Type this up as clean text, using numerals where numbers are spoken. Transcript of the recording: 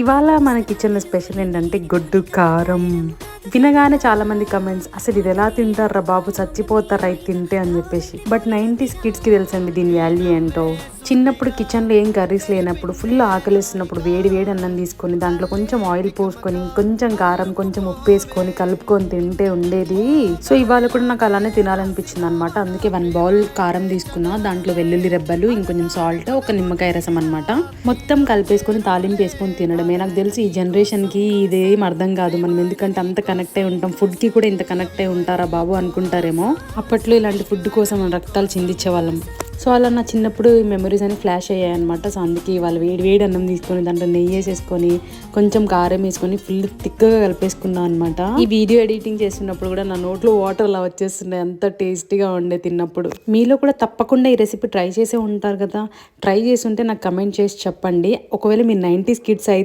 ఇవాళ మన కిచెన్లో స్పెషల్ ఏంటంటే గొడ్డు కారం. వినగానే చాలా మంది కమెంట్స్, అసలు ఇది ఎలా తింటారా బాబు, చచ్చిపోతారా ఇది తింటే అని చెప్పేసి. బట్ 90s కిడ్స్కి తెలుసండి దీని వాల్యూ ఏంటో. చిన్నప్పుడు కిచెన్లో ఏం కర్రీస్ లేనప్పుడు ఫుల్ ఆకలిస్తున్నప్పుడు వేడి వేడి అన్నం తీసుకొని దాంట్లో కొంచెం ఆయిల్ పోసుకొని కొంచెం కారం కొంచెం ఉప్పు వేసుకొని కలుపుకొని తింటే ఉండేది. సో ఇవాళ కూడా నాకు అలానే తినాలనిపించింది అనమాట. అందుకే 1 బౌల్ కారం తీసుకున్నా, దాంట్లో వెల్లుల్లి రెబ్బలు, ఇంకొంచెం సాల్ట్, ఒక నిమ్మకాయ రసం అనమాట. మొత్తం కలిపేసుకొని తాలింపు వేసుకొని తినడమే. నాకు తెలిసి ఈ జనరేషన్కి ఇదేం అర్థం కాదు. మనం ఎందుకంటే అంత కనెక్ట్ అయి ఉంటాం, ఫుడ్కి కూడా ఇంత కనెక్ట్ అయి ఉంటారా బాబు అనుకుంటారేమో. అప్పట్లో ఇలాంటి ఫుడ్ కోసం మనం రక్తాలు చిందించే వాళ్ళం. సో అలా నా చిన్నప్పుడు ఈ మెమరీస్ అని ఫ్లాష్ అయ్యాయి అనమాట. సో అందుకే వాళ్ళు వేడి వేడి అన్నం తీసుకొని దాంట్లో నెయ్యి వేసేసుకొని కొంచెం కారం వేసుకొని ఫుల్ థిక్గా కలిపేసుకున్నాను అనమాట. ఈ వీడియో ఎడిటింగ్ చేస్తున్నప్పుడు కూడా నా నోట్లో వాటర్ అలా వచ్చేస్తున్నాయి, అంత టేస్టీగా ఉండే తిన్నప్పుడు. మీలో కూడా తప్పకుండా ఈ రెసిపీ ట్రై చేసే ఉంటారు కదా. ట్రై చేసి ఉంటే నాకు కమెంట్ చేసి చెప్పండి. ఒకవేళ మీరు 90s కిడ్స్ అయితే